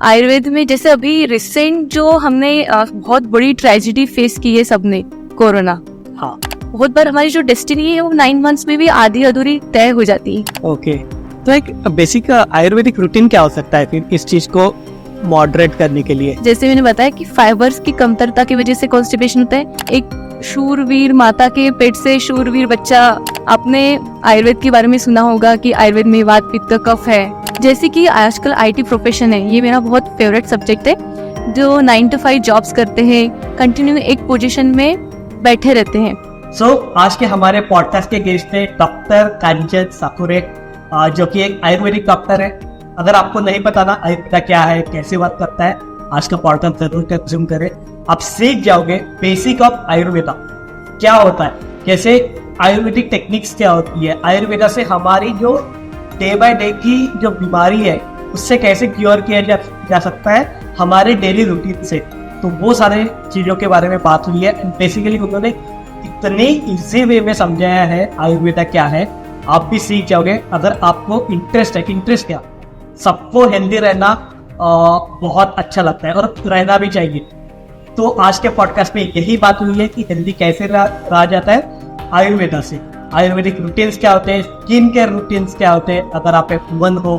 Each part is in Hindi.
आयुर्वेद में जैसे अभी रिसेंट जो हमने बहुत बड़ी ट्रेजेडी फेस की है सबने, कोरोना। हाँ, बहुत बार हमारी जो डेस्टिनी है वो 9 मंथ्स में भी आधी अधूरी तय हो जाती है। ओके। तो एक बेसिक आयुर्वेदिक रूटीन क्या हो सकता है फिर इस चीज को मॉडरेट करने के लिए? जैसे मैंने बताया कि फाइबर्स की कमतरता की वजह से कॉन्स्टिपेशन होता है। एक शूरवीर माता के पेट से शूरवीर बच्चा, आपने आयुर्वेद के बारे में सुना होगा कि आयुर्वेद में वात पित्त कफ है। जैसे कि आजकल आईटी प्रोफेशन है, ये मेरा बहुत फेवरेट सब्जेक्ट है, जो 9 to 5 जॉब्स करते हैं, कंटिन्यू एक पोजीशन में बैठे रहते हैं। आज के हमारे पॉडकास्ट के गेस्ट है डॉक्टर कांचन साकुरे, जो कि एक आयुर्वेदिक डॉक्टर है। अगर आपको नहीं पता ना आयुर्वेदा क्या है, कैसे वर्क करता है, आज का पॉडकास्ट जरूर कंज्यूम करें। आप सीख जाओगे बेसिक ऑफ आयुर्वेदा क्या होता है, कैसे आयुर्वेदिक टेक्निक्स क्या होती है, आयुर्वेदा से हमारी जो डे बाय डे की जो बीमारी है उससे कैसे क्योर किया जा सकता है हमारे डेली रूटीन से। तो वो सारे चीजों के बारे में बात हुई है। बेसिकली उन्होंने इतने इजी वे में समझाया है आयुर्वेदा क्या है, आप भी सीख जाओगे। अगर आपको इंटरेस्ट है, इंटरेस्ट क्या, सबको हेल्दी रहना बहुत अच्छा लगता है और रहना भी चाहिए। तो आज के पॉडकास्ट में यही बात हुई है कि हेल्दी कैसे रहा जाता है आयुर्वेदा से। आयुर्वेदिक रूटीन्स क्या होते हैं, स्किन केयर रूटीन्स क्या होते हैं, अगर आप एक वुमन हो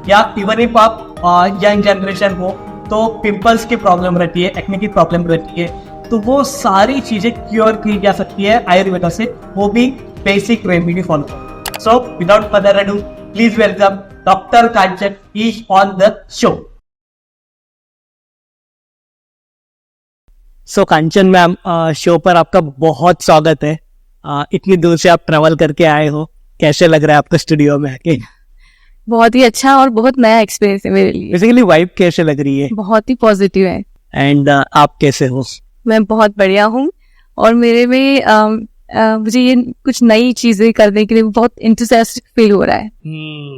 या इवन इफ आप यंग जनरेशन हो तो पिंपल्स की प्रॉब्लम रहती है, एक्ने की प्रॉब्लम रहती है, तो वो सारी चीजें क्योर की जा सकती है आयुर्वेदा से, वो भी basic remedy follow. So without further ado, please welcome doctor Kanchan is on the show. So Kanchan ma'am, show पर आपका बहुत स्वागत है। इतनी दूर से आप ट्रैवल करके आए हो, कैसे लग रहा है आपको स्टूडियो में आके? बहुत ही अच्छा और बहुत नया एक्सपीरियंस है मेरे लिए। बेसिकली वाइब कैसे लग रही है? बहुत ही पॉजिटिव है। एंड आप कैसे हो? मैं बहुत बढ़िया हूँ और मेरे में मुझे ये कुछ नई चीजें करने के लिए बहुत इंथुसियास्टिक फील हो रहा है।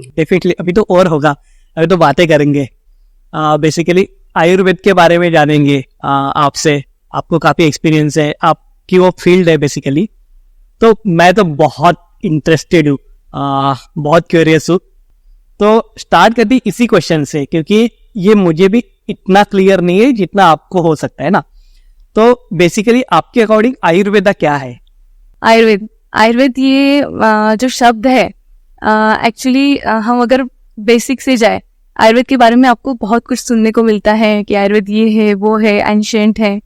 डेफिनेटली, अभी तो और होगा, अभी तो बातें करेंगे। बेसिकली आयुर्वेद के बारे में जानेंगे आपसे। आपको काफी एक्सपीरियंस है, आपकी वो फील्ड है बेसिकली। तो मैं तो बहुत इंटरेस्टेड हूँ, बहुत क्यूरियस हूँ। तो स्टार्ट करती इसी क्वेश्चन से, क्योंकि ये मुझे भी इतना क्लियर नहीं है जितना आपको हो सकता है ना। तो बेसिकली आपके अकॉर्डिंग आयुर्वेदा क्या है? आयुर्वेद ये जो शब्द है, एक्चुअली हम अगर बेसिक से जाए, आयुर्वेद के बारे में आपको बहुत कुछ सुनने को मिलता है कि आयुर्वेद ये है, वो है, एंशिएंट है।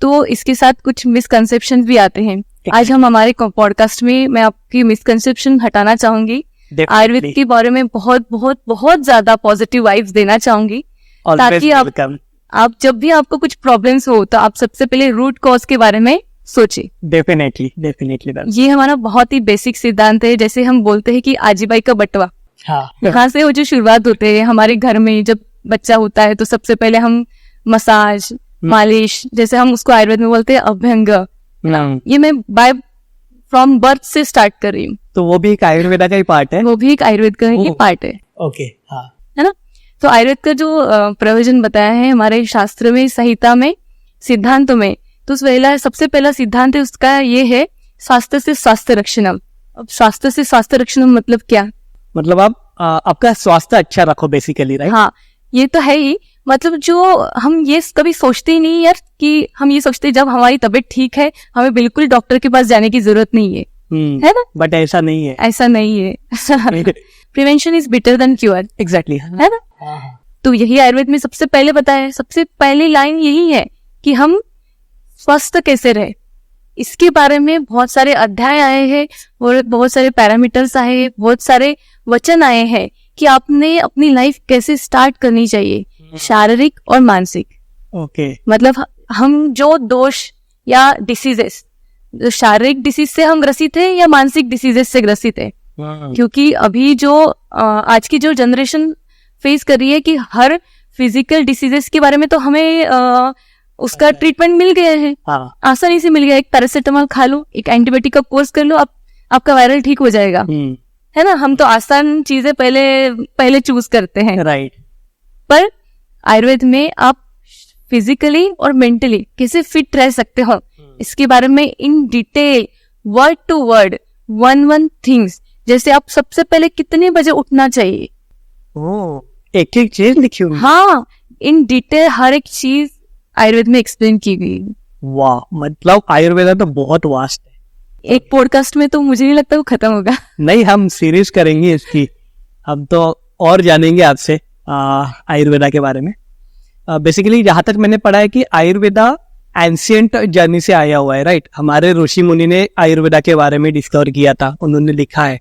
तो इसके साथ कुछ मिसकंसेप्शन भी आते हैं। आज हम हमारे पॉडकास्ट में मैं आपकी मिसकंसेप्शन हटाना चाहूंगी, आयुर्वेद के बारे में बहुत बहुत बहुत ज्यादा पॉजिटिव वाइब्स देना चाहूंगी, ताकि आप जब भी आपको कुछ प्रॉब्लम्स हो तो आप सबसे पहले रूट कॉज के बारे में सोचिए। डेफिनेटली ये हमारा बहुत ही बेसिक सिद्धांत है। जैसे हम बोलते हैं कि आजीबाई का बटवा, यहाँ से वो जो शुरुआत होते है हमारे घर में। जब बच्चा होता है तो सबसे पहले हम मसाज, मालिश, जैसे हम उसको आयुर्वेद में बोलते हैं अभ्यंग, ये मैं बाय फ्रॉम बर्थ से स्टार्ट कर रही हूँ। तो वो भी एक आयुर्वेदा का ही पार्ट है? वो भी एक आयुर्वेद का ही पार्ट है। ओके, हाँ, है ना। तो आयुर्वेद का जो प्रयोजन बताया है हमारे शास्त्र में, संहिता में, सिद्धांतों में, तो सबसे पहला सिद्धांत है उसका ये है, स्वास्थ्य से स्वास्थ्य रक्षणम। अब स्वास्थ्य से स्वास्थ्य रक्षणम मतलब क्या? मतलब आप आपका स्वास्थ्य अच्छा रखो बेसिकली, राइट? हाँ, ये तो है ही। मतलब जो हम ये कभी सोचते ही नहीं यार, कि हम ये सोचते जब हमारी तबीयत ठीक है हमें बिल्कुल डॉक्टर के पास जाने की जरूरत नहीं है, है ना। बट ऐसा नहीं है, ऐसा नहीं है। Prevention is better than cure. Exactly, है ना। तो यही आयुर्वेद में सबसे पहले बताया है। सबसे पहली लाइन यही है कि हम स्वस्थ कैसे रहे। इसके बारे में बहुत सारे अध्याय आए हैं और बहुत सारे पैरामीटर्स आए हैं, बहुत सारे वचन आए हैं कि आपने अपनी लाइफ कैसे स्टार्ट करनी चाहिए, शारीरिक और मानसिक। ओके। मतलब हम जो दोष या डिसीजेस, शारीरिक डिसीज से हम ग्रसित है या मानसिक डिसीजेस से ग्रसित है, क्योंकि अभी जो आज की जो जनरेशन फेस कर रही है कि हर फिजिकल डिसीजेस के बारे में तो हमें उसका ट्रीटमेंट मिल गया है, आसानी से मिल गया। एक पैरासिटामोल खा लो, एक एंटीबायोटिक का कोर्स कर लो, आपका वायरल ठीक हो जाएगा, है ना। हम तो आसान चीजें पहले चूज करते हैं, राइट। पर आयुर्वेद में आप फिजिकली और मेंटली कैसे फिट रह सकते हो, इसके बारे में in detail, word to word, one things. जैसे आप सबसे पहले कितने बजे उठना चाहिए, एक एक चीज लिखी हुई। हाँ, इन डिटेल हर एक चीज आयुर्वेद में एक्सप्लेन की गई है। वाह, मतलब आयुर्वेदा तो बहुत वास्ट है। एक पॉडकास्ट में तो मुझे नहीं लगता वो खत्म होगा। नहीं, हम सीरीज करेंगे इसकी, हम तो और जानेंगे आपसे आयुर्वेदा के बारे में। बेसिकली जहाँ तक मैंने पढ़ा है कि आयुर्वेदा एंशियंट जर्नी से आया हुआ है, राइट। हमारे ऋषि मुनि ने आयुर्वेदा के बारे में डिस्कवर किया था, उन्होंने लिखा है,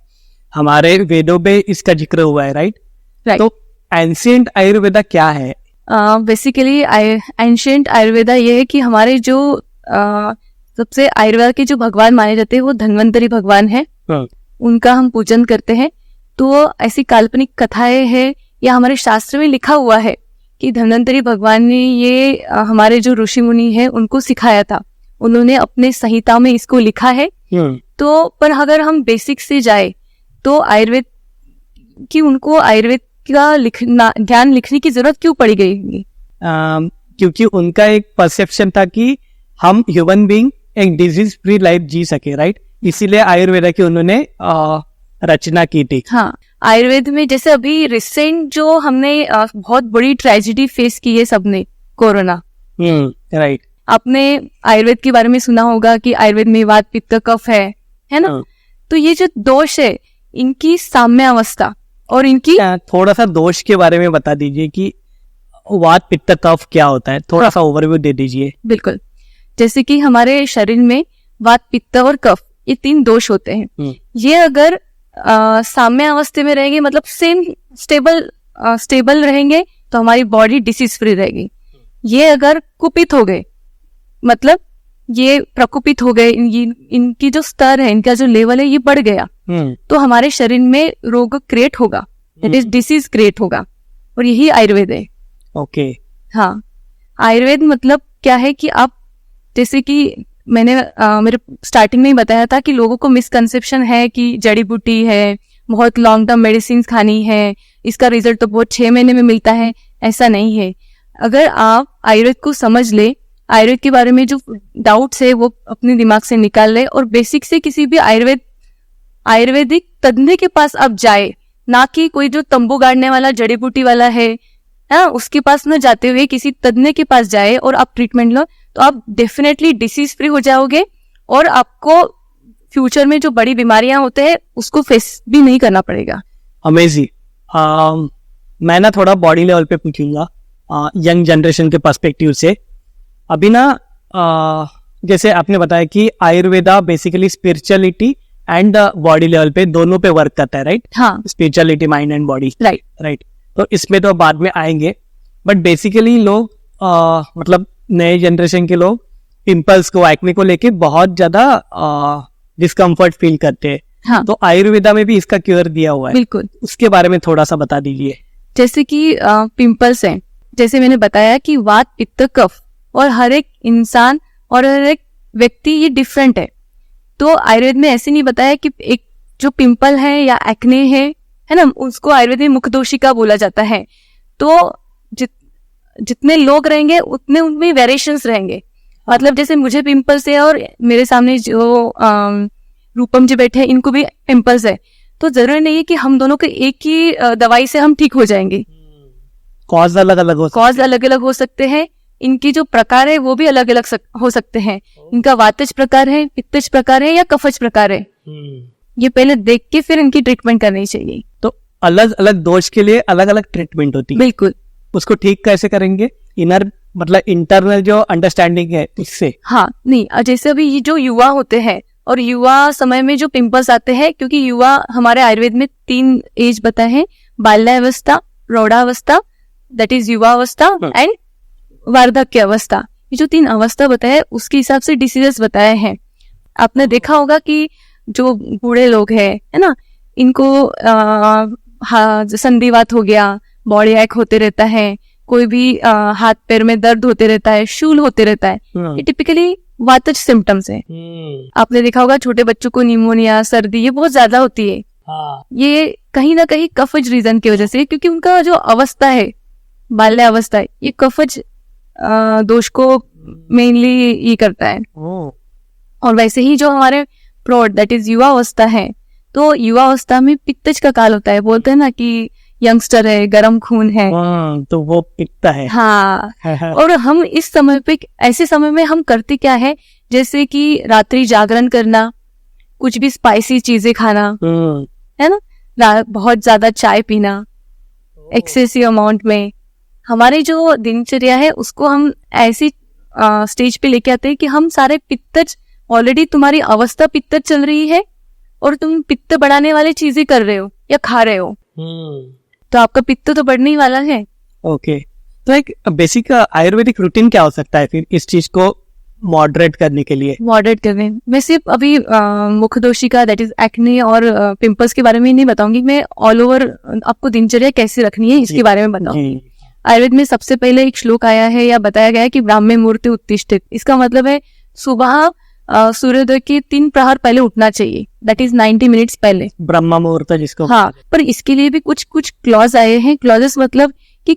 हमारे वेदों में इसका जिक्र हुआ है, राइट। तो एंशियंट आयुर्वेदा क्या है? बेसिकली एंशियंट आयुर्वेदा ये है कि हमारे जो सबसे आयुर्वेदा के जो भगवान माने जाते हैं वो धन्वंतरी भगवान है, उनका हम पूजन करते हैं। तो ऐसी काल्पनिक कथाएं हैं या हमारे शास्त्र में लिखा हुआ है कि धन्वंतरी भगवान ने ये हमारे जो ऋषि मुनि है उनको सिखाया था, उन्होंने अपने संहिता में इसको लिखा है। तो पर अगर हम बेसिक से जाए तो आयुर्वेद की उनको आयुर्वेद का ज्ञान लिखने की जरूरत क्यों पड़ी गई? क्योंकि उनका एक परसेप्शन था कि हम ह्यूमन बीइंग एक डिजीज फ्री लाइफ जी सके, राइट। इसीलिए आयुर्वेदा की उन्होंने रचना की थी। हाँ, आयुर्वेद में जैसे अभी रिसेंट जो हमने बहुत बड़ी ट्रेजेडी फेस की है सबने, कोरोना, राइट। आपने आयुर्वेद के बारे में सुना होगा कि आयुर्वेद में वात पित्त कफ है ना। तो ये जो दोष है इनकी साम्य अवस्था और इनकी थोड़ा सा दोष के बारे में बता दीजिए कि वात पित्त कफ क्या होता है, थोड़ा सा ओवरव्यू दे दीजिए। बिल्कुल, जैसे कि हमारे शरीर में वात पित्त और कफ ये 3 दोष होते हैं। ये अगर साम्य अवस्था में रहेंगे, मतलब सेम स्टेबल रहेंगे, तो हमारी बॉडी डिसीज फ्री रहेगी। ये अगर कुपित हो गए, मतलब ये प्रकुपित हो गए, इनकी जो स्तर है, इनका जो लेवल है ये बढ़ गया, तो हमारे शरीर में रोग क्रिएट होगा, दैट इज डिसीज क्रिएट होगा। और यही आयुर्वेद है। ओके। हाँ, आयुर्वेद मतलब क्या है कि आप, जैसे कि मैंने मेरे स्टार्टिंग में ही बताया था कि लोगों को मिसकंसेप्शन है कि जड़ी बूटी है, बहुत लॉन्ग टर्म मेडिसिन खानी है, इसका रिजल्ट तो बहुत 6 महीने में मिलता है। ऐसा नहीं है। अगर आप आयुर्वेद को समझ ले, आयुर्वेद के बारे में जो डाउट्स है वो अपने दिमाग से निकाल ले और बेसिक से किसी भी आयुर्वेदिक तज्ञ के पास आप जाए, ना कि कोई जो तंबू गाड़ने वाला जड़ी बूटी वाला है उसके पास न जाते हुए किसी तज्ञ के पास जाए और आप ट्रीटमेंट लो, तो आप डेफिनेटली डिसीज फ्री हो जाओगे और आपको फ्यूचर में जो बड़ी बीमारियां होते हैं उसको फेस भी नहीं करना पड़ेगा। अमेजिंग। मैं ना थोड़ा बॉडी लेवल पे पूछूंगा यंग जनरेशन के पर्सपेक्टिव से। अभी ना जैसे आपने बताया कि Ayurveda basically spirituality and body level पे दोनों पे वर्क करता है, राइट। हाँ, spirituality, mind and body, right. तो इसमें तो बाद में आएंगे, बट बेसिकली लोग मतलब नए जनरेशन के लोग पिंपल्स को, एक्ने को लेके बहुत ज्यादा डिस्कम्फर्ट फील करते हैं। हाँ, तो आयुर्वेदा में भी इसका क्योर दिया हुआ है, बिल्कुल। उसके बारे में थोड़ा सा बता दीजिए। जैसे कि पिंपल्स हैं, जैसे मैंने बताया कि वात पित्त कफ, और हर एक इंसान और हर एक व्यक्ति ये डिफरेंट है। तो आयुर्वेद में ऐसे नहीं बताया कि एक जो पिंपल है या एक्ने है ना, उसको आयुर्वेद में मुखदोषिका बोला जाता है। तो जितने लोग रहेंगे उतने उनमें वेरिएशंस रहेंगे। मतलब जैसे मुझे पिंपल्स है और मेरे सामने जो रूपम जी बैठे हैं इनको भी पिंपल्स है, तो जरूरी नहीं है कि हम दोनों के एक ही दवाई से हम ठीक हो जाएंगे। कॉज अलग अलग हो सकते हैं। इनकी जो प्रकार है वो भी अलग अलग हो सकते हैं। इनका वातज प्रकार है, पित्तज प्रकार है या कफज प्रकार है, ये पहले देख के फिर इनकी ट्रीटमेंट करनी चाहिए। तो अलग अलग दोष के लिए अलग अलग ट्रीटमेंट होती है। बिल्कुल। उसको ठीक कैसे करेंगे? इनर मतलब इंटरनल जो अंडरस्टैंडिंग है इससे। हाँ, नहीं, जैसे अभी ये जो युवा होते हैं और युवा समय में जो पिंपल्स आते हैं, क्योंकि युवा हमारे आयुर्वेद में 3 एज बताए हैं, बाल्यावस्था, प्रौढ़ावस्था दैट इज युवा अवस्था एंड वार्धक्य अवस्था। ये जो 3 अवस्था बताए उसके हिसाब से डिसीजेस बताए हैं। आपने देखा होगा कि जो बूढ़े लोग हैं, है ना, इनको संधिवात हो गया, बॉडी एक होते रहता है, कोई भी हाथ पैर में दर्द होते रहता है, शूल होते रहता है, ये टिपिकली वातज सिम्टम्स है। आपने देखा होगा छोटे बच्चों को निमोनिया, सर्दी ये बहुत ज्यादा होती है। ये कहीं ना कहीं कफज रीजन की वजह से, क्योंकि उनका जो अवस्था है, बाल्य अवस्था है, ये कफज दोष को मेनली ये करता है। और वैसे ही जो हमारे प्रौढ़ दैट इज युवा अवस्था है, तो युवा अवस्था में पित्तज का काल होता है। बोलते हैं ना कि यंगस्टर है, गर्म खून है। तो वो पिघता है। हाँ। और हम इस समय पे, ऐसे समय में हम करते क्या है, जैसे कि रात्रि जागरण करना, कुछ भी स्पाइसी चीजें खाना, है ना, बहुत ज्यादा चाय पीना एक्सेसिव अमाउंट में। हमारी जो दिनचर्या है उसको हम ऐसी स्टेज पे लेके आते हैं कि हम सारे पित्तज, ऑलरेडी तुम्हारी अवस्था पित्तज चल रही है और तुम पित्त बढ़ाने वाली चीजें कर रहे हो या खा रहे हो, तो आपका पित्त तो बढ़ने ही वाला है। ओके, तो एक बेसिक आयुर्वेदिक रूटीन क्या हो सकता है फिर इस चीज को मॉडरेट करने के लिए? मॉडरेट करने मैं सिर्फ अभी मुखदोषिका, दैट इज एक्ने और पिंपल्स के बारे में नहीं बताऊंगी, मैं ऑल ओवर आपको दिनचर्या कैसे रखनी है इसके बारे में बताऊंगी। आयुर्वेद में सबसे पहले एक श्लोक आया है या बताया गया है कि ब्राह्मे मुहूर्ते उत्तिष्ठित। इसका मतलब है सुबह सूर्योदय के 3 प्रहर पहले उठना चाहिए, दैट इज 90 मिनट्स पहले, ब्रह्म मुहूर्त जिसको। हाँ, पर इसके लिए भी कुछ कुछ क्लॉज आए हैं। क्लॉजेस मतलब कि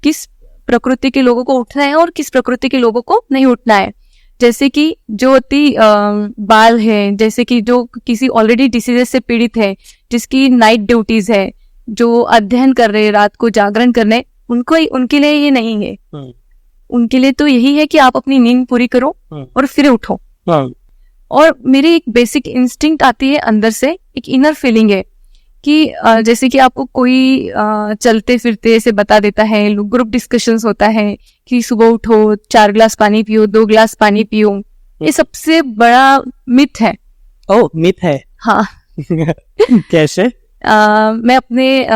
किस प्रकृति के लोगों को उठना है और किस प्रकृति के लोगों को नहीं उठना है। जैसे कि जो अति बाल है, जैसे कि जो किसी ऑलरेडी डिसीजेस से पीड़ित है, जिसकी नाइट ड्यूटीज है, जो अध्ययन कर रहे हैं, रात को जागरण करने, उनके लिए ये नहीं है। उनके लिए तो यही है कि आप अपनी नींद पूरी करो और फिर उठो। और मेरी एक बेसिक इंस्टिंक्ट आती है अंदर से, एक इनर फीलिंग है कि जैसे कि आपको कोई चलते फिरते ऐसे बता देता है, ग्रुप डिस्कशंस होता है कि सुबह उठो, 4 ग्लास पानी पियो, 2 ग्लास पानी पियो, ये सबसे बड़ा मिथ है। ओह, मिथ है? हाँ। कैसे? मैं अपने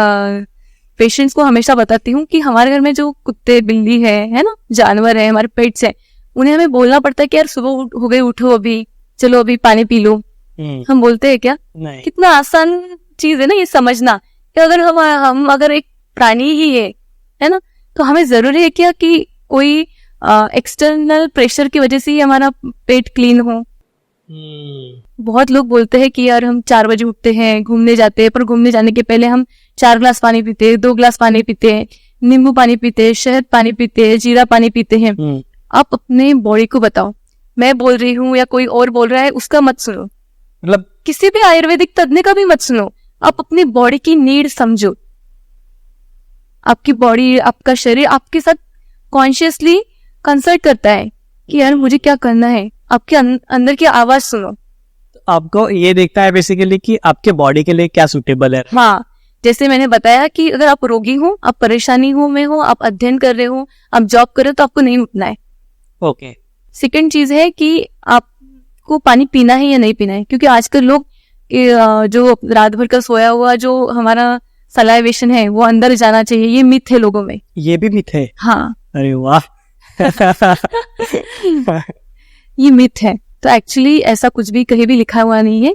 पेशेंट्स को हमेशा बताती हूँ कि हमारे घर में जो कुत्ते बिल्ली है ना, जानवर है, हमारे पेट्स है, उन्हें हमें बोलना पड़ता है कि यार सुबह हो गई, उठो, अभी चलो, अभी पानी पी लो। हम बोलते हैं क्या? नहीं। कितना आसान चीज है ना ये समझना कि अगर हम अगर एक प्राणी ही है ना, तो हमें जरूरी है क्या कि कोई एक्सटर्नल प्रेशर की वजह से ही हमारा पेट क्लीन हो। बहुत लोग बोलते हैं कि यार हम 4 बजे उठते हैं, घूमने जाते हैं, पर घूमने जाने के पहले हम 4 ग्लास पानी पीते हैं, 2 ग्लास पानी पीते हैं, नींबू पानी पीते हैं, शहद पानी पीते हैं, जीरा पानी पीते हैं। आप अपने बॉडी को बताओ, मैं बोल रही हूँ या कोई और बोल रहा है उसका मत सुनो, मतलब किसी भी आयुर्वेदिक तज्ञ का भी मत सुनो। आप अपनी बॉडी की नीड समझो। आपकी बॉडी, आपका शरीर आपके साथ कॉन्शियसली कंसल्ट करता है कि यार मुझे क्या करना है। आपके अंदर की आवाज सुनो। आपको ये देखता है बेसिकली कि आपके बॉडी के लिए क्या सूटेबल है। हाँ, जैसे मैंने बताया कि अगर आप रोगी हो, आप परेशानी में हो, आप अध्ययन कर रहे हो, आप जॉब कर रहे हो, तो आपको नहीं उठना है। ओके। सेकंड चीज है कि आपको पानी पीना है या नहीं पीना है, क्योंकि आजकल लोग जो रात भर का सोया हुआ जो हमारा सलाइवेशन है वो अंदर जाना चाहिए, ये मिथ है लोगों में। ये भी मिथ है? हाँ। अरे वाह। ये मिथ है। तो एक्चुअली ऐसा कुछ भी कहीं भी लिखा हुआ नहीं है।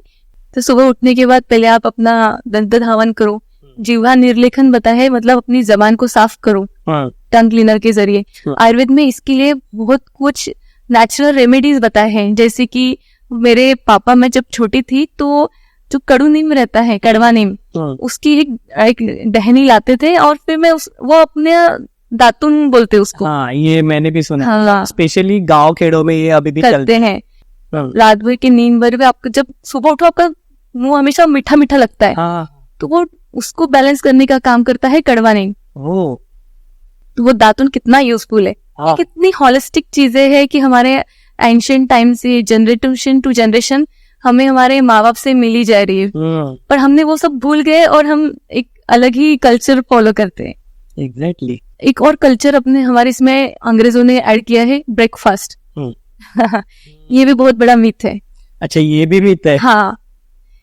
तो सुबह उठने के बाद पहले आप अपना दंत धावन करो, जिह्वा निर्लेखन बता है, मतलब अपनी जबान को साफ करो टंग क्लीनर के जरिए। आयुर्वेद में इसके लिए बहुत कुछ नेचुरल रेमेडीज बताए हैं। जैसे कि मेरे पापा, मैं जब छोटी थी तो जो कड़ू नीम रहता है, कड़वा नीम, उसकी एक डहनी लाते थे और फिर मैं वो अपने दातुन बोलते उसको। हाँ, ये मैंने भी सुना। हाँ, स्पेशली गांव खेड़ों में ये अभी भी करते हैं। रात भर की नींद भर में आपको जब सुबह उठो, आपका मुंह हमेशा मीठा मीठा लगता है। हाँ। तो वो उसको बैलेंस करने का काम करता है कड़वा नीम। तो वो दातुन कितना यूजफुल है। हाँ। कितनी होलिस्टिक चीजें हैं कि हमारे एंशिएंट टाइम से जनरेशन टू जनरेशन हमें हमारे माँ बाप से मिली जा रही है, पर हमने वो सब भूल गए और हम एक अलग ही कल्चर फॉलो करते हैं। एग्जैक्टली। एक और कल्चर अपने हमारे इसमें अंग्रेजों ने ऐड किया है, ब्रेकफास्ट। ये भी बहुत बड़ा मिथ है। अच्छा, ये भी मिथ है? हाँ।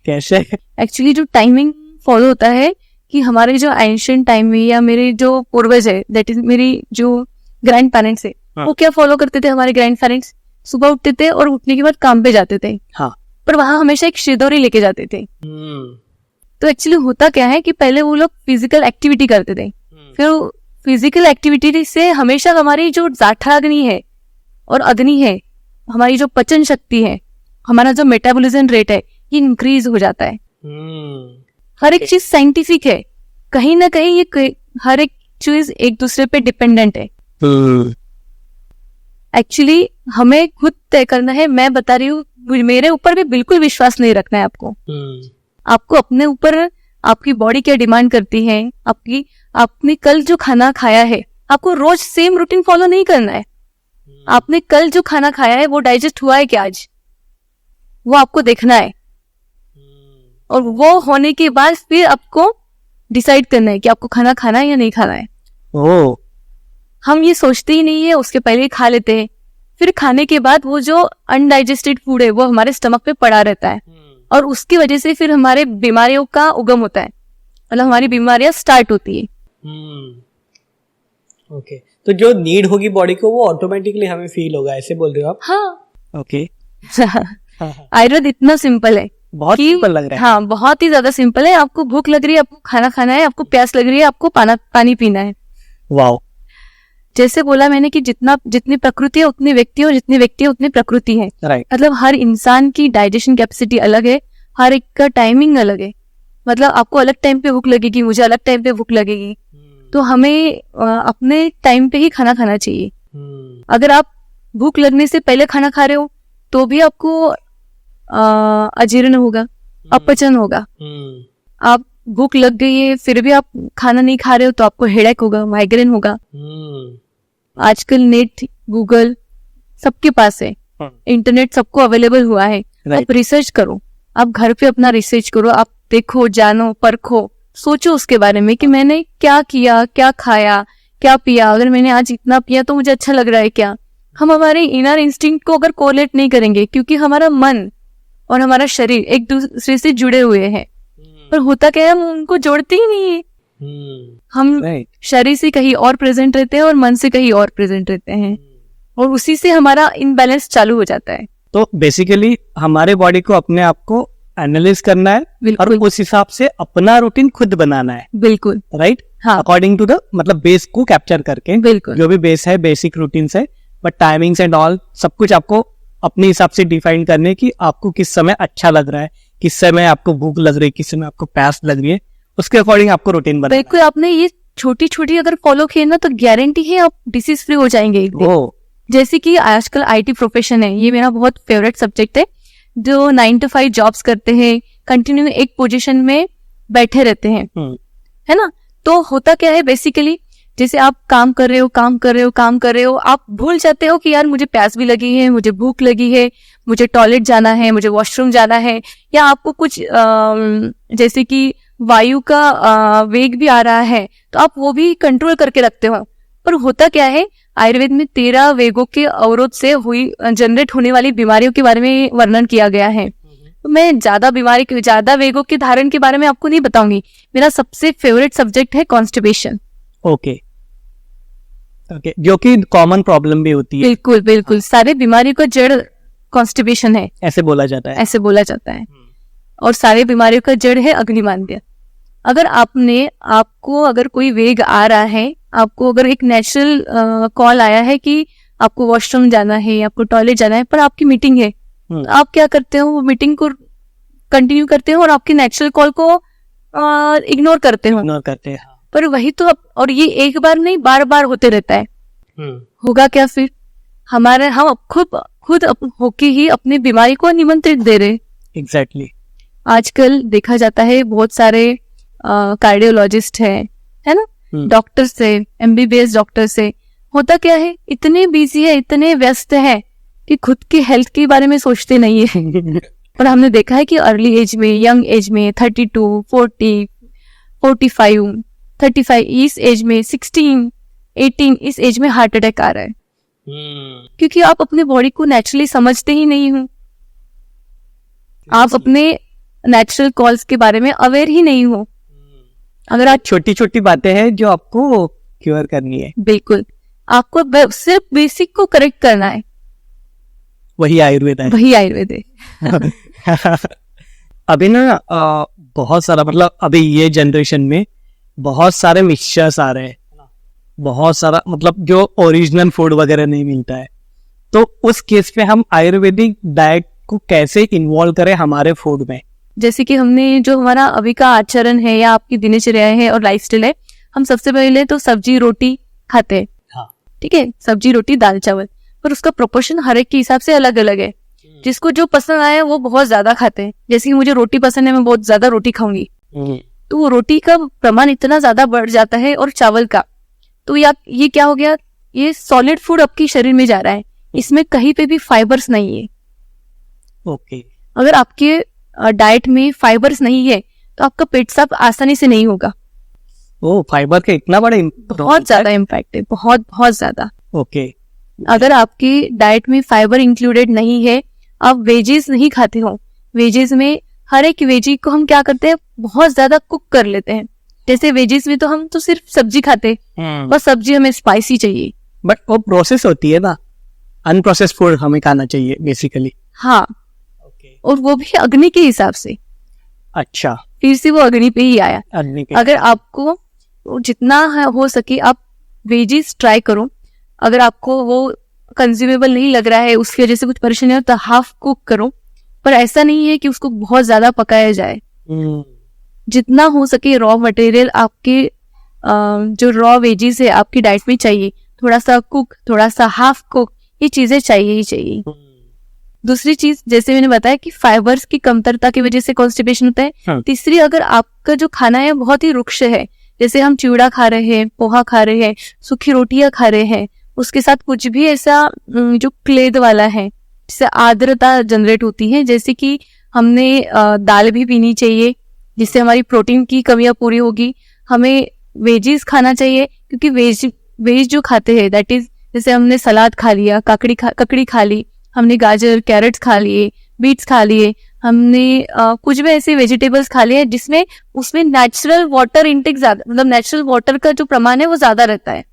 कैसे? एक्चुअली जो टाइमिंग फॉलो होता है कि हमारे जो एंशिएंट टाइम में या मेरे जो पूर्वज है, दैट इज मेरी जो ग्रैंड पेरेंट्स है, वो क्या फॉलो करते थे? हमारे ग्रैंड पेरेंट्स सुबह उठते थे और उठने के बाद काम पे जाते थे। हाँ। पर वहां हमेशा एक शिदोरी लेके जाते थे। तो एक्चुअली होता क्या है कि पहले वो लोग फिजिकल एक्टिविटी करते थे, फिर फिजिकल एक्टिविटी से हमेशा हमारी जो जाठराग्नि है और अग्नि है, हमारी जो पचन शक्ति है, हमारा जो मेटाबॉलिज्म रेट है, ये इंक्रीज हो जाता है। हर एक चीज साइंटिफिक है, कहीं ना कहीं ये हर एक चीज एक दूसरे पे डिपेंडेंट है। एक्चुअली हमें खुद तय करना है। मैं बता रही हूँ, मेरे ऊपर भी बिल्कुल विश्वास नहीं रखना है आपको। आपको अपने ऊपर आपकी बॉडी क्या डिमांड करती है, आपने कल जो खाना खाया है, आपको रोज सेम रूटीन फॉलो नहीं करना है। आपने कल जो खाना खाया है वो डाइजेस्ट हुआ है क्या आज, वो आपको देखना है। और वो होने के बाद फिर आपको डिसाइड करना है कि आपको खाना खाना है या नहीं खाना है। ओ, हम ये सोचते ही नहीं है, उसके पहले ही खा लेते हैं। फिर खाने के बाद वो जो अनडाइजेस्टेड फूड है वो हमारे स्टमक पे पड़ा रहता है और उसकी वजह से फिर हमारे बीमारियों का उगम होता है, मतलब हमारी बीमारियां स्टार्ट होती है। ओके, तो जो नीड होगी बॉडी को वो ऑटोमेटिकली हमें फील होगा, ऐसे बोल रहे हो आप? हाँ। ओके, आयुर्वेद इतना सिंपल है, बहुत कि- सिंपल लग रहा है। हाँ, बहुत ही ज्यादा सिंपल है। आपको भूख लग रही है, आपको खाना खाना है, आपको प्यास लग रही है, आपको पानी पीना है। वाओ, जैसे बोला मैंने कि जितनी प्रकृति है उतनी व्यक्ति है, और जितनी व्यक्ति है उतनी प्रकृति है। राइट। मतलब हर इंसान की डाइजेशन कैपेसिटी अलग है, हर एक का टाइमिंग अलग है। मतलब आपको अलग टाइम पे भूख लगेगी, मुझे अलग टाइम पे भूख लगेगी, तो हमें अपने टाइम पे ही खाना खाना चाहिए। अगर आप भूख लगने से पहले खाना खा रहे हो तो भी आपको अजीर्ण होगा, अपचन होगा। आप भूख लग गई है फिर भी आप खाना नहीं खा रहे हो तो आपको हेडेक होगा, माइग्रेन होगा। आजकल नेट, गूगल सबके पास है, इंटरनेट सबको अवेलेबल हुआ है। आप रिसर्च करो, आप घर पे अपना रिसर्च करो, आप देखो, जानो, परखो, सोचो उसके बारे में कि मैंने क्या किया, क्या खाया, क्या पिया। अगर मैंने आज इतना पिया तो मुझे अच्छा लग रहा है क्या। हम हमारे इनर इंस्टिंक्ट को अगर कोरिलेट नहीं करेंगे, क्योंकि हमारा मन और हमारा शरीर एक दूसरे से जुड़े हुए हैं, पर होता क्या है, हम उनको जोड़ते ही नहीं है। हम शरीर से कहीं और प्रेजेंट रहते हैं और मन से कहीं और प्रेजेंट रहते हैं, और उसी से हमारा इनबैलेंस चालू हो जाता है। तो बेसिकली हमारे बॉडी को अपने आप को एनालिस करना है और बिल्कुल उस हिसाब से अपना रूटीन खुद बनाना है। बिल्कुल, राइट, हाँ अकॉर्डिंग टू द मतलब बेस को कैप्चर करके, बिल्कुल जो भी बेस है, बेसिक रूटीन है, बट टाइमिंग्स एंड ऑल सब कुछ आपको अपने हिसाब से डिफाइन करने की, आपको किस समय अच्छा लग रहा है, किस समय आपको भूख लग रही है, किस समय आपको प्यास लग रही है, उसके अकॉर्डिंग आपको रूटीन बनाना बिल्कुल। आपने ये छोटी छोटी अगर फॉलो किए ना तो गारंटी है आप डिसीज फ्री हो जाएंगे एक दिन। है। जैसे कि आजकल आईटी प्रोफेशन है, ये मेरा बहुत फेवरेट सब्जेक्ट है। जो 9 to 5 जॉब्स करते हैं, कंटिन्यू एक पोजीशन में बैठे रहते हैं, है ना। तो होता क्या है बेसिकली, जैसे आप काम कर रहे हो, आप भूल जाते हो कि यार मुझे प्यास भी लगी है, मुझे भूख लगी है, मुझे टॉयलेट जाना है, मुझे वॉशरूम जाना है, या आपको कुछ जैसे कि वायु का वेग भी आ रहा है तो आप वो भी कंट्रोल करके रखते हो। पर होता क्या है, आयुर्वेद में 13 वेगों के अवरोध से हुई जनरेट होने वाली बीमारियों के बारे में वर्णन किया गया है। तो मैं ज्यादा वेगों के धारण के बारे में आपको नहीं बताऊंगी। मेरा सबसे फेवरेट सब्जेक्ट है कॉन्स्टिपेशन। ओके, जो कि कॉमन प्रॉब्लम भी होती है। बिल्कुल बिल्कुल, सारे बीमारियों का जड़ कॉन्स्टिपेशन है, ऐसे बोला जाता है। ऐसे बोला जाता है। और सारे बीमारियों का जड़ है अग्निमांद्य। अगर आपको अगर कोई वेग आ रहा है, आपको अगर एक नेचुरल कॉल आया है कि आपको वॉशरूम जाना है, आपको टॉयलेट जाना है, पर आपकी मीटिंग है, तो आप क्या करते हो, वो मीटिंग को कंटिन्यू करते हो और आपकी नेचुरल कॉल को इग्नोर करते हो। इग्नोर करते हैं। पर वही तो और ये एक बार नहीं, बार बार होते रहता है। होगा क्या फिर, हम खुद होके ही अपनी बीमारी को निमंत्रित दे रहे। एग्जैक्टली। आजकल देखा जाता है बहुत सारे कार्डियोलॉजिस्ट है ना, डॉक्टर्स है, MBBS डॉक्टर्स है। होता क्या है, इतने बिजी है, इतने व्यस्त है कि खुद की हेल्थ के बारे में सोचते नहीं है। और हमने देखा है कि अर्ली एज में, यंग एज में 32, 40, 45, 35, इस एज में 16, 18, इस एज में हार्ट अटैक आ रहा है। क्योंकि आप अपने बॉडी को नेचुरली समझते ही नहीं हो, आप अपने नेचुरल कॉल्स के बारे में अवेयर ही नहीं हो। अगर आप छोटी छोटी बातें हैं जो आपको क्योर करनी है। बिल्कुल, आपको सिर्फ बेसिक को करेक्ट करना है, वही आयुर्वेद है। वही आयुर्वेद है। अभी ना बहुत सारा, मतलब अभी ये जनरेशन में बहुत सारे मिक्सचर्स आ रहे हैं, बहुत सारा, मतलब जो ओरिजिनल फूड वगैरह नहीं मिलता है। तो उस केस पे हम आयुर्वेदिक डाइट को कैसे इन्वॉल्व करें हमारे फूड में? जैसे कि हमने जो हमारा अभी का आचरण है या आपकी दिनचर्या है और लाइफस्टाइल है, हम सबसे पहले तो सब्जी रोटी खाते हैं। हाँ। ठीक है, सब्जी रोटी दाल चावल, पर उसका प्रोपोर्शन हर एक के हिसाब से अलग अलग है। जिसको जो पसंद आए वो बहुत ज्यादा खाते हैं। जैसे कि मुझे रोटी पसंद है, मैं बहुत ज्यादा रोटी खाऊंगी, तो वो रोटी का प्रमाण इतना ज्यादा बढ़ जाता है और चावल का, तो ये क्या हो गया, ये सॉलिड फूड आपके शरीर में जा रहा है, इसमें कहीं पे भी फाइबर्स नहीं है। ओके। अगर आपके डाइट में फाइबर्स नहीं है तो आपका पेट साफ आसानी से नहीं होगा। ओ, फाइबर का इतना बड़ा बहुत ज्यादा इम्पैक्ट है, बहुत बहुत ज्यादा। ओके। अगर आपकी डाइट में फाइबर इंक्लूडेड नहीं है, आप वेजीज नहीं खाते हो, वेजीज में हर एक वेजी को हम क्या करते हैं, बहुत ज्यादा कुक कर लेते हैं। जैसे वेजीज में तो हम तो सिर्फ सब्जी खाते हैं, बस सब्जी हमें स्पाइसी चाहिए। बट वो प्रोसेस होती है ना, अनप्रोसेस्ड फूड हमें खाना चाहिए बेसिकली। हाँ, ओके। और वो भी अग्नि के हिसाब से। अच्छा, फिर से वो अग्नि पे ही आया। आदमी के अगर आपको जितना हो सके आप वेजीज ट्राई करो। अगर आपको वो कंज्यूमेबल नहीं लग रहा है, उसकी वजह से कुछ परेशानी हो, तो हाफ कुक करो, पर ऐसा नहीं है कि उसको बहुत ज्यादा पकाया जाए। जितना हो सके रॉ मटेरियल आपके जो रॉ वेजीज है आपकी डाइट में चाहिए, थोड़ा सा कुक, थोड़ा सा हाफ कुक, ये चीजें चाहिए ही चाहिए। दूसरी चीज, जैसे मैंने बताया कि फाइबर्स की कमतरता की वजह से कॉन्स्टिपेशन होता है। हाँ। तीसरी, अगर आपका जो खाना है बहुत ही रुक्ष है, जैसे हम चिवड़ा खा रहे हैं, पोहा खा रहे हैं, सूखी रोटियां खा रहे हैं, उसके साथ कुछ भी ऐसा जो क्लेद वाला है, जिससे आर्द्रता जनरेट होती है, जैसे कि हमने दाल भी पीनी चाहिए जिससे हमारी प्रोटीन की कमियां पूरी होगी। हमें वेजीज खाना चाहिए, क्योंकि वेज जो खाते हैं, दैट इज जैसे हमने सलाद खा लिया, ककड़ी खा ली, हमने गाजर कैरेट्स खा लिए, बीट्स खा लिए, हमने कुछ भी ऐसे वेजिटेबल्स खा लिए जिसमें उसमें नेचुरल वाटर इंटेक ज्यादा, मतलब नेचुरल वाटर का जो प्रमाण है वो ज्यादा रहता है,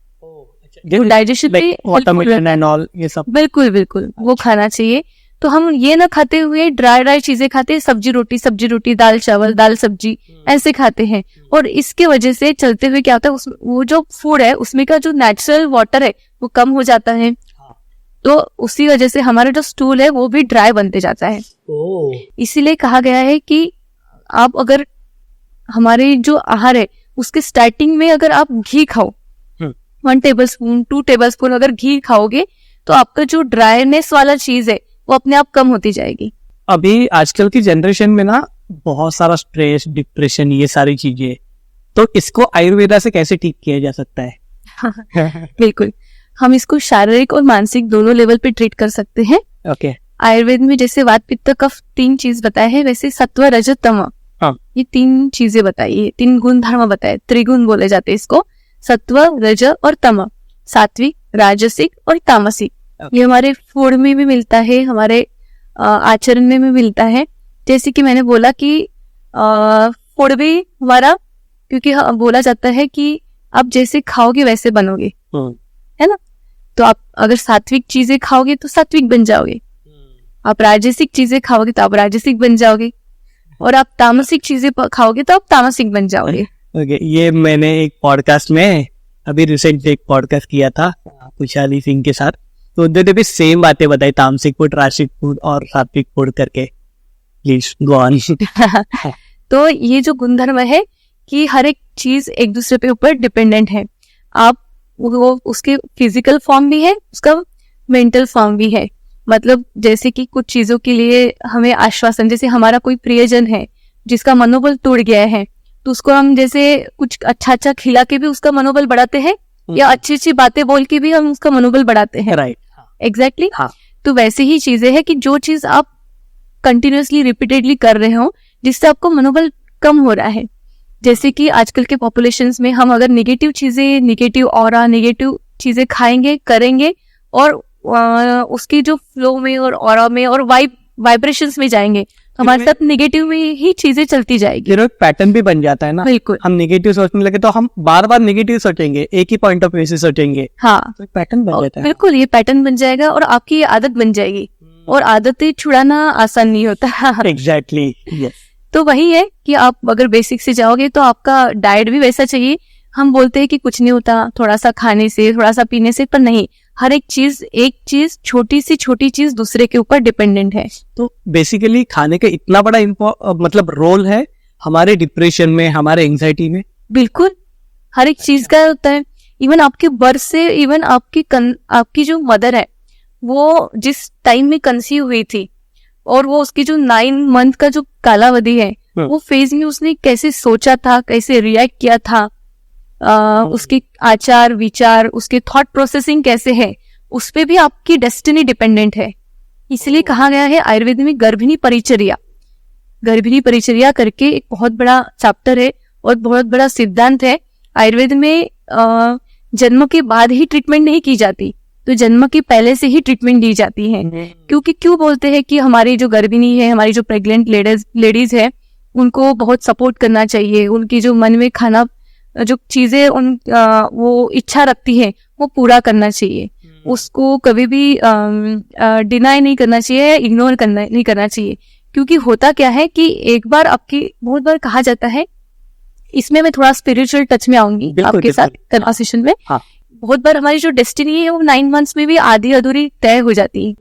डाइजेशन पे वाटरमेलन एंड ऑल, ये सब। बिल्कुल बिल्कुल वो खाना चाहिए। तो हम ये ना खाते हुए ड्राई चीजें खाते हैं, सब्जी रोटी, दाल चावल, दाल सब्जी ऐसे खाते हैं, और इसके वजह से चलते हुए क्या होता है, वो जो फूड है उसमें का जो नेचुरल वाटर है वो कम हो जाता है, तो उसी वजह से हमारा जो स्टूल है वो भी ड्राई बनते जाता है। इसीलिए कहा गया है कि आप अगर हमारे जो आहार है उसके स्टार्टिंग में अगर आप घी खाओ, 1 टेबलस्पून 2 टेबलस्पून अगर घी खाओगे, तो आपका जो ड्राइनेस वाला चीज है वो अपने आप कम होती जाएगी। अभी आजकल की जनरेशन में ना बहुत सारा स्ट्रेस, डिप्रेशन, ये सारी चीजें, तो इसको आयुर्वेदा से कैसे ठीक किया जा सकता है? बिल्कुल, हम इसको शारीरिक और मानसिक दोनों लेवल पे ट्रीट कर सकते हैं। ओके। आयुर्वेद में जैसे वात पित्त कफ 3 चीज बताए हैं, वैसे सत्व रजत तम, ये 3 चीजें बताई है, 3 गुण धर्म बताए, त्रिगुण बोले जाते हैं इसको, सत्व रज और तम, सात्विक, राजसिक और तामसिक। ये हमारे फूड में भी मिलता है, हमारे आचरण में भी मिलता है। जैसे कि मैंने बोला कि फूड भी हमारा, क्योंकि बोला जाता है कि आप जैसे खाओगे वैसे बनोगे, है ना। तो आप अगर सात्विक चीजें खाओगे तो सात्विक बन जाओगे, आप राजसिक चीजें खाओगे तो आप राजसिक बन जाओगे, और आप तामसिक चीजें खाओगे तो आप तामसिक बन जाओगे। ओके, ये मैंने एक पॉडकास्ट में अभी रिसेंट एक पॉडकास्ट किया था खुशहाली सिंह के साथ, तो उन्होंने भी सेम बातें बताई, तामसिक फूड, राजसिक फूड और सात्विक फूड करके। Please go on. तो ये जो गुणधर्म है कि हर एक चीज एक दूसरे पे ऊपर डिपेंडेंट है, आप वो उसके फिजिकल फॉर्म भी है, उसका मेंटल फॉर्म भी है। मतलब जैसे कि कुछ चीजों के लिए हमें आश्वासन, जैसे हमारा कोई प्रियजन है जिसका मनोबल टूट गया है, तो उसको हम जैसे कुछ अच्छा खिला के भी उसका मनोबल बढ़ाते हैं, या अच्छी अच्छी बातें बोल के भी हम उसका मनोबल बढ़ाते हैं। Right, exactly. तो वैसे ही चीजें है कि जो चीज आप कंटिन्यूअसली रिपीटेडली कर रहे हो जिससे आपको मनोबल कम हो रहा है, जैसे कि आजकल के पॉपुलेशंस में हम अगर नेगेटिव चीजें खाएंगे करेंगे, और उसकी जो फ्लो में और ऑरा में और वाइब्रेशंस में जाएंगे, तो हमारे साथ नेगेटिव में ही चीजें चलती जाएगी। एक पैटर्न भी बन जाता है ना। बिल्कुल, हम नेगेटिव सोचने लगे तो हम बार बार नेगेटिव सोचेंगे, एक ही पॉइंट ऑफ व्यू से सोचेंगे। हाँ, तो पैटर्न बन जाता है। बिल्कुल, ये पैटर्न बन जाएगा और आपकी ये आदत बन जाएगी, और आदतें छुड़ाना आसान नहीं होता। Exactly, yes. तो वही है कि आप अगर बेसिक से जाओगे तो आपका डाइट भी वैसा चाहिए। हम बोलते हैं कि कुछ नहीं होता थोड़ा सा खाने से, थोड़ा सा पीने से, पर नहीं, हर एक चीज छोटी सी छोटी चीज दूसरे के ऊपर डिपेंडेंट है। तो बेसिकली खाने का इतना बड़ा मतलब रोल है हमारे डिप्रेशन में, हमारे एंजाइटी में। बिल्कुल, हर एक चीज का होता है। इवन आपके बर्थ से, इवन आपकी जो मदर है वो जिस टाइम में कंसीव हुई थी, और वो उसकी जो 9 मंथ का जो कालावधि है वो फेज में उसने कैसे सोचा था, कैसे रिएक्ट किया था, उसके आचार विचार, उसके थॉट प्रोसेसिंग कैसे है, उस पे भी आपकी डेस्टिनी डिपेंडेंट है। इसलिए कहा गया है आयुर्वेद में गर्भिणी परिचर्या। गर्भिणी परिचर्या करके एक बहुत बड़ा चैप्टर है और बहुत बड़ा सिद्धांत है। आयुर्वेद में जन्म के बाद ही ट्रीटमेंट नहीं की जाती, तो जन्म के पहले से ही ट्रीटमेंट दी जाती है। क्योंकि क्यों बोलते हैं कि हमारी जो गर्भिणी है, हमारी जो प्रेग्नेंट लेडीज है, उनको बहुत सपोर्ट करना चाहिए। उनकी जो मन में खाना, जो चीजें वो इच्छा रखती है, वो पूरा करना चाहिए। उसको कभी भी डिनाई नहीं करना चाहिए, इग्नोर नहीं करना चाहिए। क्योंकि होता क्या है कि एक बार आपकी, बहुत बार कहा जाता है, इसमें मैं थोड़ा स्पिरिचुअल टच में आऊंगी आपके साथ कन्वर्सेशन में। हाँ। बहुत बार हमारी जो डेस्टिनी है वो 9 months में भी आधी अधूरी तय हो जाती है।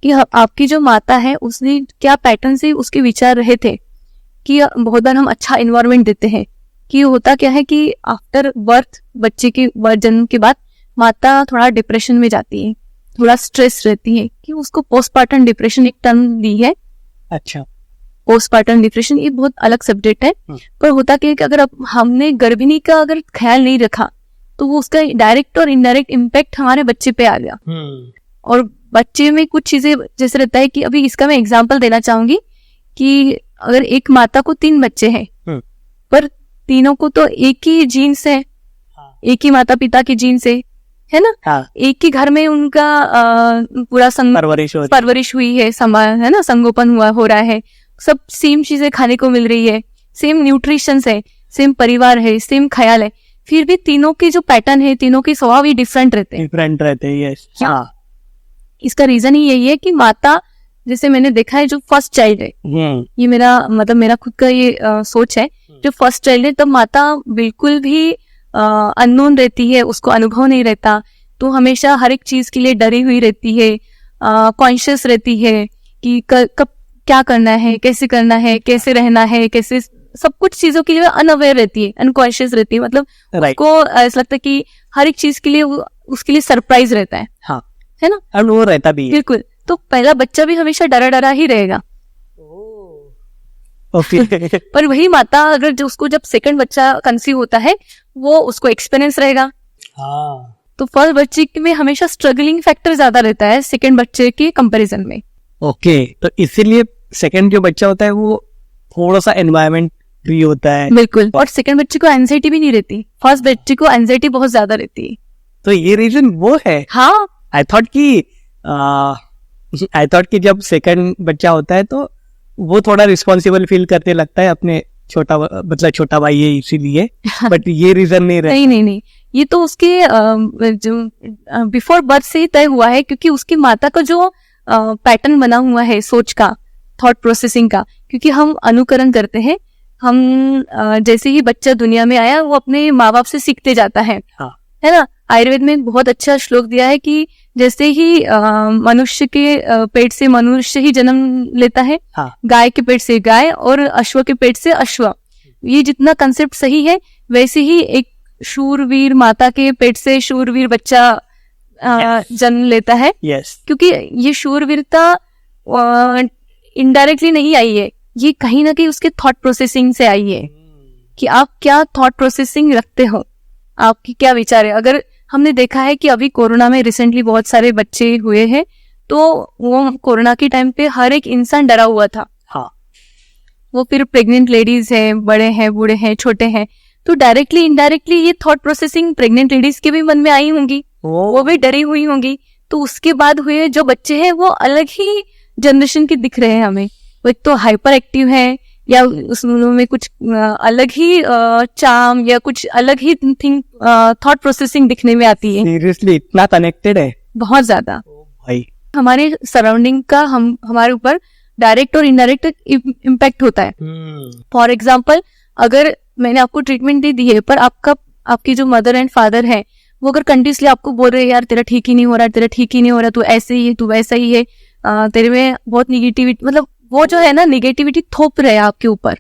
कि आपकी जो माता है उसने क्या पैटर्न से उसके विचार रहे थे। कि बहुत बार हम अच्छा इन्वायरमेंट देते हैं, कि होता क्या है कि आफ्टर बर्थ, बच्चे के जन्म के बाद माता थोड़ा डिप्रेशन में जाती है, थोड़ा स्ट्रेस रहती है, कि उसको पोस्टपार्टम डिप्रेशन एक टर्म दी है। अच्छा। पोस्टपार्टम डिप्रेशन ये बहुत अलग सब्जेक्ट है। पर होता क्या है कि अगर हमने गर्भिणी का अगर ख्याल नहीं रखा तो वो उसका डायरेक्ट और इनडायरेक्ट इम्पैक्ट हमारे बच्चे पे आ गया। और बच्चे में कुछ चीजें जैसे रहता है कि अभी इसका मैं एग्जांपल देना चाहूंगी कि अगर एक माता को 3 बच्चे हैं, पर तीनों को तो एक ही जीन्स है, एक ही माता पिता की जीन्स है ना। हाँ। एक ही घर में उनका पूरा परवरिश हुई है, है ना, संगोपन हो रहा है, सब सेम चीजें खाने को मिल रही है, सेम न्यूट्रिशन है, सेम परिवार है, सेम ख्याल है, फिर भी तीनों के जो पैटर्न है, तीनों के स्वभाव ही डिफरेंट रहते हैं। यस। हाँ। इसका रीजन ही यही है कि माता, जैसे मैंने देखा है, जो फर्स्ट चाइल्ड है, ये मेरा खुद का ये सोच है, जो फर्स्ट चाइल्ड है, तब माता बिल्कुल भी अननोन रहती है, उसको अनुभव नहीं रहता, तो हमेशा हर एक चीज के लिए डरी हुई रहती है, कॉन्शियस रहती है कि कब क्या करना है, कैसे रहना है, कैसे सब कुछ चीजों के लिए अनअवेयर रहती है, अनकॉन्शियस रहती है। मतलब उसको ऐसा लगता है कि हर एक चीज के लिए उसके लिए सरप्राइज रहता है। हाँ। है ना, और वो रहता भी है। बिल्कुल। तो पहला बच्चा भी हमेशा डरा ही रहेगा। पर वही माता अगर जो उसको जब सेकंड बच्चा कंसीव होता है, वो उसको एक्सपीरियंस रहेगा। तो फर्स्ट बच्चे में हमेशा स्ट्रगलिंग फैक्टर ज्यादा रहता है सेकंड बच्चे के कंपैरिजन में। ओके। तो इसीलिए सेकंड जो बच्चा होता है वो थोड़ा सा एनवायरमेंट भी होता है। बिल्कुल। और सेकंड बच्चे को एंजाइटी भी नहीं रहती, फर्स्ट बच्चे को एंजाइटी बहुत ज्यादा रहती है। तो ये रीजन वो है। हाँ। आई थॉट कि जब सेकंड बच्चा होता है तो वो थोड़ा रिस्पॉन्सिबल फील करने लगता है अपने छोटा भाई है इसीलिए। बट ये रीजन नहीं रहता। नहीं, ये तो उसके जो बिफोर बर्थ से ही तय हुआ है, क्योंकि उसकी माता का जो पैटर्न बना हुआ है सोच का, थॉट प्रोसेसिंग का, क्योंकि हम अनुकरण करते हैं। हम जैसे ही बच्चा दुनिया में आया वो अपने माँ बाप से सीखते जाता है। हाँ। है ना। आयुर्वेद में एक बहुत अच्छा श्लोक दिया है कि जैसे ही मनुष्य के पेट से मनुष्य ही जन्म लेता है, हाँ। गाय के पेट से गाय और अश्व के पेट से अश्व, ये जितना कंसेप्ट सही है, वैसे ही एक शूरवीर माता के पेट से शूरवीर बच्चा जन्म लेता है। yes. क्योंकि ये शूरवीरता इनडायरेक्टली नहीं आई है, ये कहीं ना कहीं उसके थॉट प्रोसेसिंग से आई है। कि आप क्या थॉट प्रोसेसिंग रखते हो, आपकी क्या विचार है। अगर हमने देखा है कि अभी कोरोना में रिसेंटली बहुत सारे बच्चे हुए हैं, तो वो कोरोना के टाइम पे हर एक इंसान डरा हुआ था। हाँ। वो फिर प्रेग्नेंट लेडीज हैं, बड़े हैं, बूढ़े हैं, छोटे हैं, तो डायरेक्टली इनडायरेक्टली ये थॉट प्रोसेसिंग प्रेग्नेंट लेडीज के भी मन में आई होंगी, वो भी डरी हुई होंगी। तो उसके बाद हुए जो बच्चे हैं वो अलग ही जनरेशन के दिख रहे हैं हमें। वो एक तो हाइपर एक्टिव है, या उसमें कुछ अलग ही चार्म या कुछ अलग ही थिंक थॉट प्रोसेसिंग दिखने में आती है। सीरियसली इतना कनेक्टेड है, बहुत ज्यादा। भाई हमारे सराउंडिंग का हमारे ऊपर डायरेक्ट और इनडायरेक्ट इम्पैक्ट होता है। फॉर एग्जाम्पल, अगर मैंने आपको ट्रीटमेंट दे दी है, पर आपकी जो मदर एंड फादर है वो अगर कंटिन्यूसली आपको बोल रहे हैं यार तेरा ठीक ही नहीं हो रहा, तू ऐसे ही है, तू वैसा ही है, तेरे में बहुत निगेटिविटी, मतलब वो जो है ना निगेटिविटी थोप रहे हैं आपके ऊपर,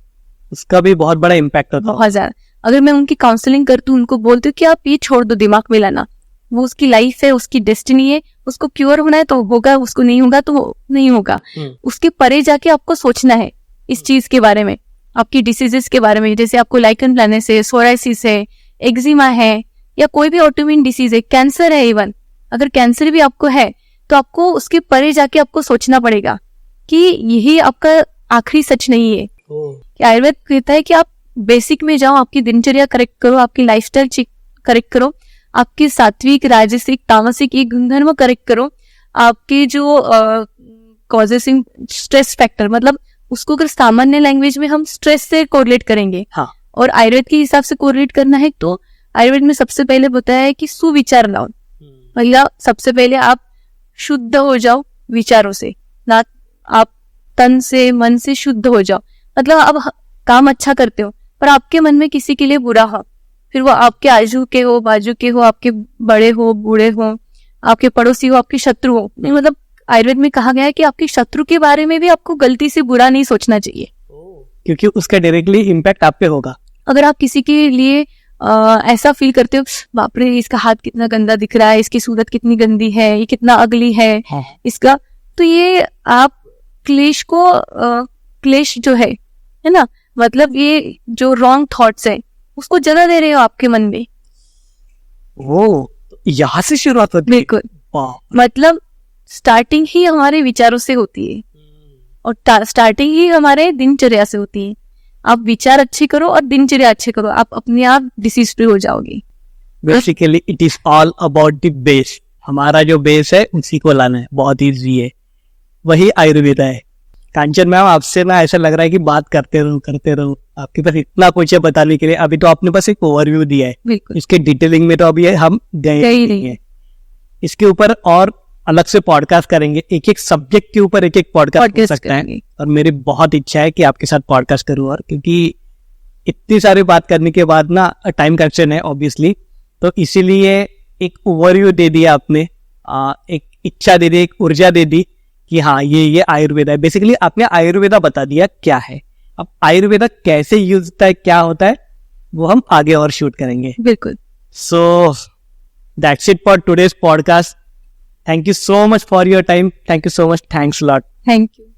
उसका भी बहुत बड़ा इम्पैक्ट होता है। बहुत ज्यादा। अगर मैं उनकी काउंसलिंग करती हूँ, उनको बोलती हूँ कि आप ये छोड़ दो, दिमाग में लाना, वो उसकी लाइफ है, उसकी डेस्टिनी है, उसको क्योर होना है तो होगा, उसको नहीं होगा तो नहीं होगा। उसके परे जाके आपको सोचना है, इस चीज के बारे में, आपकी डिसीजेस के बारे में, जैसे आपको लाइकन प्लानस है, सोराइसिस है, एक्जिमा है, या कोई भी ऑटोइम्यून डिसीज है, कैंसर है, इवन अगर कैंसर भी आपको है तो आपको उसके परे जाके आपको सोचना पड़ेगा कि यही आपका आखिरी सच नहीं है। कि आयुर्वेद कहता है कि आप बेसिक में जाओ, आपकी दिनचर्या करेक्ट करो, आपकी लाइफस्टाइल करेक्ट करो, आपकी सात्विक, राजसिक, तामसिक ये गुणधर्म करेक्ट करो, आपके जो कॉजेसिंग स्ट्रेस फैक्टर, मतलब उसको अगर सामान्य लैंग्वेज में हम स्ट्रेस से कोरिलेट करेंगे, हाँ, और आयुर्वेद के हिसाब से कोरिलेट करना है तो आयुर्वेद में सबसे पहले बताया है कि सुविचार लाओ। मतलब सबसे पहले आप शुद्ध हो जाओ विचारों से, ना आप तन से मन से शुद्ध हो जाओ। मतलब आप काम अच्छा करते हो पर आपके मन में किसी के लिए बुरा हो, फिर वो आपके आजू के हो, बाजू के हो, आपके बड़े हो, बूढ़े हो, आपके पड़ोसी हो, आपके शत्रु हो, नहीं मतलब आयुर्वेद में कहा गया है कि आपके शत्रु के बारे में भी आपको गलती से बुरा नहीं सोचना चाहिए, क्योंकि उसका डायरेक्टली इम्पैक्ट आप पे होगा। अगर आप किसी के लिए ऐसा फील करते हो, बाप रे इसका हाथ कितना गंदा दिख रहा है, इसकी सूरत कितनी गंदी है, ये कितना अगली है, इसका, तो ये आप क्लेश को क्लेश जो है ना, मतलब ये जो रॉन्ग थॉट्स है उसको जगह दे रहे हो आपके मन में। वो यहाँ से शुरुआत होती है। बिल्कुल, मतलब स्टार्टिंग ही हमारे विचारों से होती है और स्टार्टिंग ही हमारे दिनचर्या से होती है। आप विचार अच्छे करो और दिनचर्या अच्छे करो, आप अपने आप डिसीज फ्री हो जाओगे। Basically it is all about the base. हमारा जो बेस है उसी को लाना है, बहुत ईजी है, वही आयुर्वेद है। कांचन मैम, आपसे ना ऐसा लग रहा है कि बात करते रहो, आपके पास इतना कुछ है बताने के लिए। अभी तो आपने बस एक ओवरव्यू दिया है, बिल्कुल, इसके डिटेलिंग में तो अभी हम गए नहीं है। इसके ऊपर और अलग से पॉडकास्ट करेंगे, एक एक सब्जेक्ट के ऊपर एक एक पॉडकास्ट हो सकता है। और मेरी बहुत इच्छा है कि आपके साथ पॉडकास्ट करूं, और क्योंकि इतनी सारी बात करने के बाद ना टाइम कंस्ट्रेंट है ऑब्वियसली, तो इसीलिए एक ओवरव्यू दे दिया आपने, एक इच्छा दे दी, एक ऊर्जा दे दी कि हाँ ये आयुर्वेदा है। बेसिकली आपने आयुर्वेदा बता दिया क्या है। अब आयुर्वेदा कैसे यूज होता है, क्या होता है, वो हम आगे और शूट करेंगे। बिल्कुल। So that's it for today's podcast. Thank you so much for your time. Thank you so much. Thanks a lot. Thank you.